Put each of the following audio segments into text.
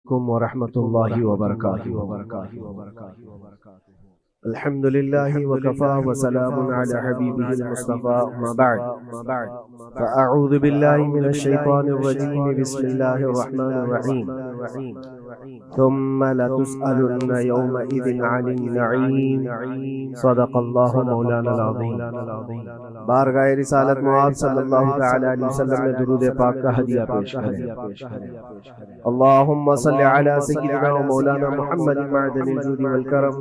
ورحمۃ اللہ وبرکاتہ۔ الحمد لله وكفى وسلام على حبيبه المصطفى ما بعد فأعوذ بالله من الشيطان الرجيم بسم الله الرحمن الرحيم ثم لتسألن يومئذ عن النعيم صدق الله مولانا العظيم۔ بارگاہ رسالت معاذ صلی اللہ تعالی علیہ وسلم میں درود پاک کا ہدیہ پیش کریں۔ اللهم صل على سيدنا ومولانا محمد معدن الجود والكرم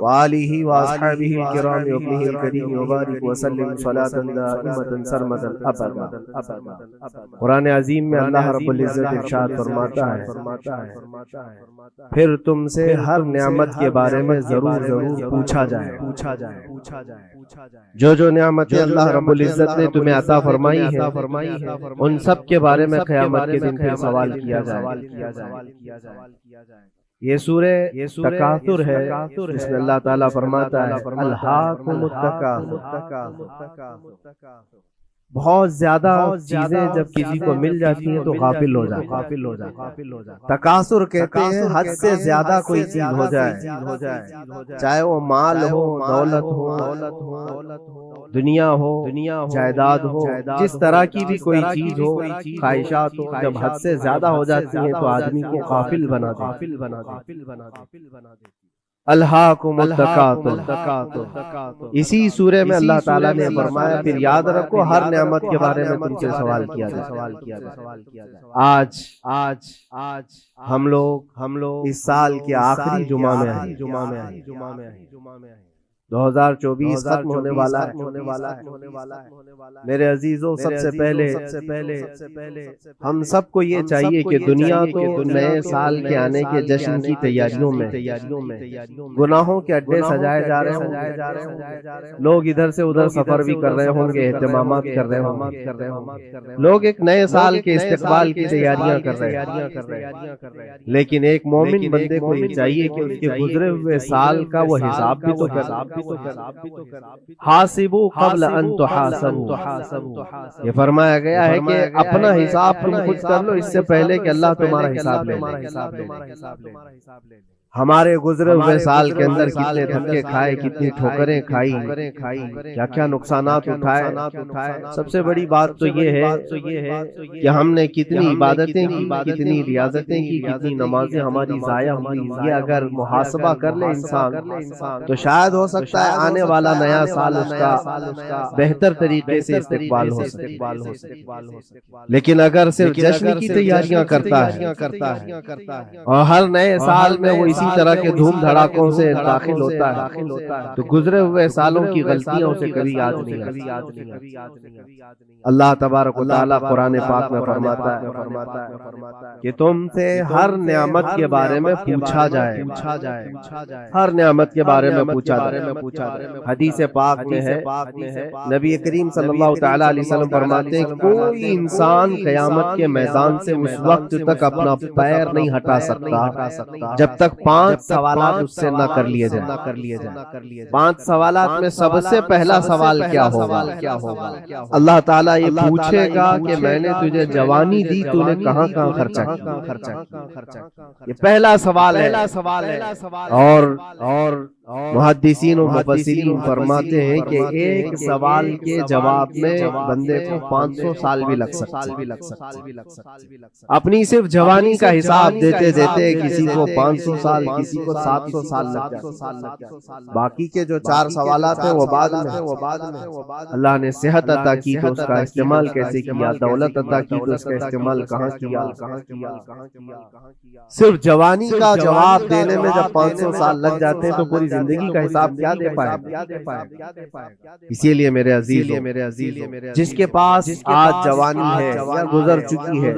وآلہ واصحابہ الکرام وابنہ الکریم وبارک وسلم صلاة دائمة سرمدا ابدا۔ قرآن عظیم میں اللہ رب العزت ارشاد فرماتا ہے، پھر تم سے ہر نعمت کے بارے میں ضرور پوچھا جائے۔ جو نعمتیں اللہ رب العزت نے تمہیں عطا فرمائی ہیں ان سب کے بارے میں قیامت کے دن پھر سوال کیا جائے۔ یہ سورہ تکاثر ہے جس میں اللہ تعالیٰ فرماتا ہے الہاکم التکاثر۔ بہت زیادہ چیزیں جب کسی کو مل جاتی ہیں تو غافل ہو جاتا ہے۔ تکاثر کہتے ہیں حد سے زیادہ کوئی چیز ہو جائے، چاہے وہ مال ہو، دولت ہو، دنیا ہو، جائیداد ہو، جس طرح کی بھی کوئی چیز ہو، خواہشات ہو، جب حد سے زیادہ ہو جاتی ہیں تو آدمی کو غافل بنا دیتی۔ الہاکم التکاثر، اسی سورہ میں اللہ تعالیٰ نے فرمایا پھر یاد رکھو ہر نعمت کے بارے میں تم سے سوال کیا جائے۔ آج ہم لوگ اس سال کے آخری جمعہ میں ہیں، 2024 ختم ہونے والا ہے۔ میرے عزیزوں، سب سے پہلے ہم سب کو یہ چاہیے کہ دنیا تو نئے سال کے آنے کے جشن کی تیاریوں میں گناہوں کے اڈے سجائے جا رہے ہوں گے، لوگ ادھر سے ادھر سفر بھی کر رہے ہوں گے، اہتمامات کر رہے ہوں گے، لوگ ایک نئے سال کے استقبال کی تیاریاں کر رہے ہیں، لیکن ایک مومن بندے کو یہ چاہیے کہ اس کے گزرے ہوئے سال کا وہ حساب بھی تو کرے۔ حاسبوا قبل ان تحاسبوا، یہ فرمایا گیا ہے کہ اپنا حساب تم خود کر لو اس سے پہلے کہ اللہ تمہارا حساب لے لے۔ ہمارے گزرے ہوئے سال کے اندر کتنے دھکے کھائے، کتنی ٹھوکریں کھائی، کیا کیا نقصانات اٹھائے۔ سب سے بڑی بات تو یہ ہے کہ ہم نے کتنی عبادتیں کی، کتنی ریاضتیں کی، کتنی نمازیں ہماری ضائع ہوئی۔ یہ اگر محاسبہ کر لے انسان تو شاید ہو سکتا ہے آنے والا نیا سال اس کا بہتر طریقے سے استقبال ہو سکے۔ لیکن اگر صرف جشن کی تیاریاں کرتا ہے اور ہر نئے سال میں وہ اسی طرح کے دھوم دھڑاکوں سے داخل ہوتا ہے تو گزرے ہوئے سالوں کی غلطیاں اسے کبھی یاد نہیں آتی۔ اللہ تبارک و تعالیٰ قرآن پاک میں فرماتا ہے کہ تم سے ہر نعمت کے بارے میں پوچھا جائے، ہر نعمت کے بارے میں پوچھا جائے۔ حدیث پاک میں ہے، نبی کریم صلی اللہ تعالیٰ علیہ وسلم فرماتے ہیں کوئی انسان قیامت کے میدان سے اس وقت تک اپنا پیر نہیں ہٹا سکتا جب تک 5 سوالات اس سے نہ کر لیے جائیں۔ 5 سوالات میں سب سے پہلا سوال کیا ہوگا؟ اللہ تعالیٰ یہ پوچھے گا کہ میں نے تجھے جوانی دی، تو نے کہاں کہاں خرچہ کیا؟ یہ پہلا سوال ہے۔ اور محدثین و مفسرین فرماتے ہیں کہ ایک سوال کے جواب میں بندے کو 500 سال بھی لگ سکتے ہیں۔ اپنی صرف جوانی کا حساب دیتے دیتے کسی کو 500 سال، کسی کو 700 سال لگ جاتے۔ باقی کے جو 4 سوالات ہیں وہ بعد میں۔ اللہ نے صحت عطا کی تو اس کا استعمال کیسے کیا، دولت عطا کی تو اس کا استعمال کہاں کیا۔ صرف جوانی کا جواب دینے میں جب 500 سال لگ جاتے ہیں تو پوری زندگی کا حساب کیا دے پائے؟ اسی لیے میرے عزیز، جس کے پاس آج جوانی ہے یا گزر چکی ہے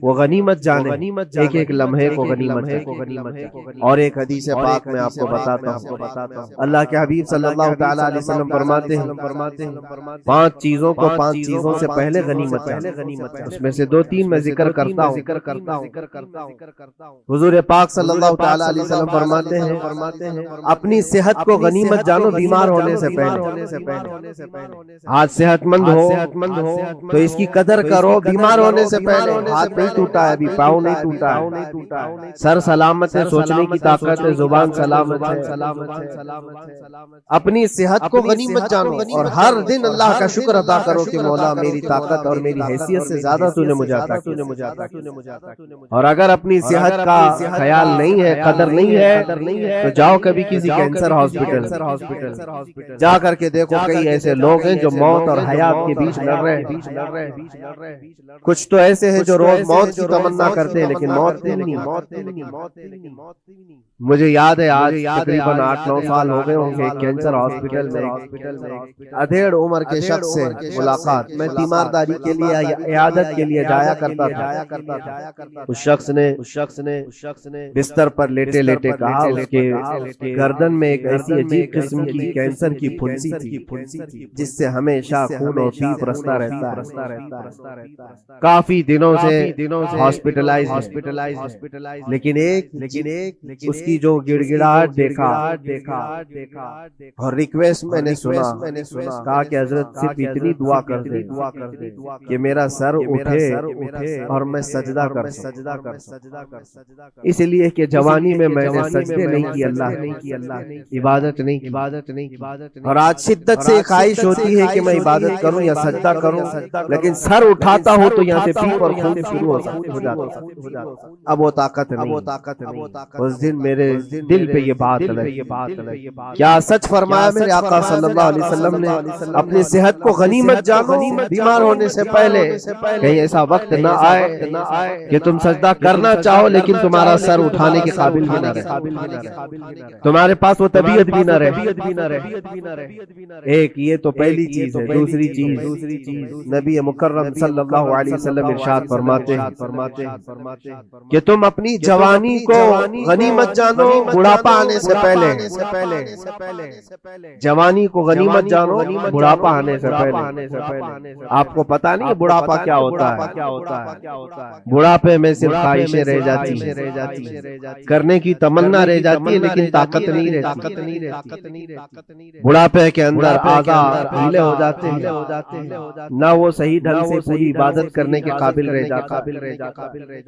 وہ غنیمت جانے، ایک ایک لمحے کو غنیمت جانے۔ اور ایک حدیث پاک میں آپ کو بتاتا ہوں، اللہ کے حبیب صلی اللہ تعالیٰ علیہ وسلم فرماتے ہیں 5 چیزوں کو 5 چیزوں سے پہلے غنیمت ہے، اس میں سے 2-3 میں ذکر کرتا ہوں۔ حضور پاک صلی اللہ تعالیٰ علیہ وسلم فرماتے ہیں اپنی صحت کو غنیمت جانو بیمار ہونے سے پہلے. آج صحت مند ہو تو اس کی قدر کرو. بیمار ہونے سے پہلے ہاتھ نہیں ٹوٹا ہے, ابھی پاؤں نہیں ٹوٹا ہے, سر سلامت ہے, سوچنے کی طاقت ہے, زبان سلامت ہے. اپنی صحت کو غنیمت جانو اور ہر دن اللہ کا شکر ادا کرو کہ مولا میری طاقت اور میری حیثیت سے زیادہ تو نے مجھے عطا کیا. اور اگر اپنی صحت کا خیال نہیں ہے, قدر نہیں ہے, تو جاؤ کبھی کسی کینسر ہاسپٹل جا کر کے دیکھو. کئی ایسے لوگ ہیں جو موت اور حیات کے بیچ لڑ رہے ہیں. کچھ تو ایسے ہیں جو روز موت کی تمنا کرتے ہیں لیکن موت نہیں. مجھے یاد ہے آج تقریباً 8-9 سال ہو گئے ہوں گے, کینسر ہاسپٹل میں ادھیڑ عمر کے شخص سے ملاقات. میں تیمارداری کے لیے عیادت کے لیے جایا کرتا تھا. اس شخص نے بستر پر لیٹے لیٹے کہا اس کے گردن میں ایک ایسی عجیب قسم کی کینسر کی پھنسی تھی جس سے ہمیشہ خون اور پیپ رستا رہتا ہے. کافی دنوں سے ہاسپٹلائز, لیکن ایک اس کی جو گڑ گڑاہٹ دیکھا اور ریکویسٹ میں نے سنا, کہا کہ حضرت صرف اتنی دعا کر دے کہ میرا سر اٹھے اور میں سجدہ کر اس لیے کہ جوانی میں نے سجدے نہیں کی, اللہ عبادت نہیں کی. اور آج شدت سے خواہش ہوتی ہے کہ میں عبادت کروں یا سجدہ کروں, لیکن سر اٹھاتا ہوں تو یہاں سے پیپ اور خون شروع ہو جاتا. اب وہ طاقت نہیں. اس دن میرے دل پہ یہ بات لگی, کیا سچ فرمایا میرے آقا صلی اللہ علیہ وسلم نے, اپنی صحت کو غنیمت جانو بیمار ہونے سے پہلے. کہیں ایسا وقت نہ آئے کہ تم سجدہ کرنا چاہو لیکن تمہارا سر اٹھانے کے قابل بھی نہ رہے, تمہارے پاس وہ طبیعت بھی نہ رہے. ایک یہ تو پہلی چیز ہے. دوسری چیز نبی مکرم صلی اللہ علیہ وسلم ارشاد فرماتے ہیں کہ تم اپنی جوانی کو غنیمت جانو بڑھاپا آنے سے پہلے. جوانی کو غنیمت جانو بڑھاپا آنے سے پہلے. آپ کو پتا نہیں بڑھاپا کیا ہوتا ہے. بڑھاپے میں صرف خواہشیں رہ جاتی ہیں, کرنے کی تمنا رہ جاتی ہے لیکن طاقت نہیں رہتی. بڑھاپے کے اندر اعضاء ڈھیلے ہو جاتے ہیں, نہ وہ صحیح ڈھنگ سے پوری عبادت کرنے کے قابل رہ جاتا,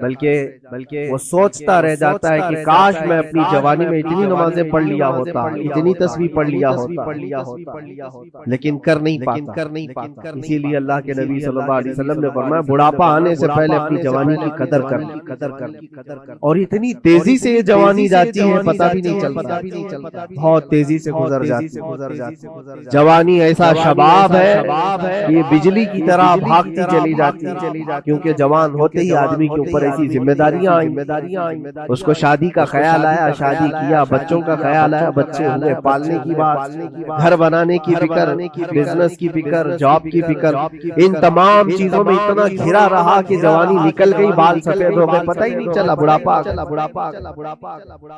بلکہ وہ سوچتا رہ جاتا ہے کہ کاش میں اپنی جوانی میں اتنی نمازیں پڑھ لیا ہوتا, اتنی تسبیح پڑھ لیا ہوتا, لیکن کر نہیں پاتا. اسی لیے اللہ کے نبی صلی اللہ علیہ وسلم نے فرمایا بڑھاپا آنے سے پہلے اپنی جوانی کی قدر کر. اور اتنی تیزی سے یہ جوانی جاتی ہے پتہ بھی نہیں چلتا, بہت تیزی سے گزر جاتی. جوانی ایسا شباب ہے یہ بجلی کی طرح بھاگتی چلی جاتی, کیونکہ جوان ہوتے ہی آدمی کے اوپر ایسی ذمہ داریاں آئیں. اس کو شادی کا خیال آیا, شادی کیا, بچوں کا خیال آیا, بچے ہوئے, پالنے کی بات, گھر بنانے کی فکر, بزنس کی فکر, جاب کی فکر. ان تمام چیزوں میں اتنا گھرا رہا کہ جوانی نکل گئی, بال سفید ہو گئے, پتہ ہی نہیں چلا بڑھاپا.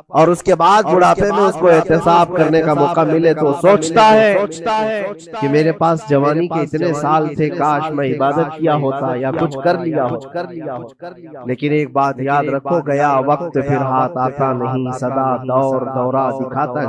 اور اس کے بعد بڑھاپے میں اس کو احتساب کرنے کا موقع ملے تو سوچتا ہے کہ میرے پاس جوانی کے اتنے سال تھے, کاش میں عبادت کیا ہوتا یا کچھ کر لیا ہوتا. لیکن ایک بات یاد رکھو, گیا وقت پھر ہاتھ آتا نہیں, سدا دورہ دکھاتا ہے.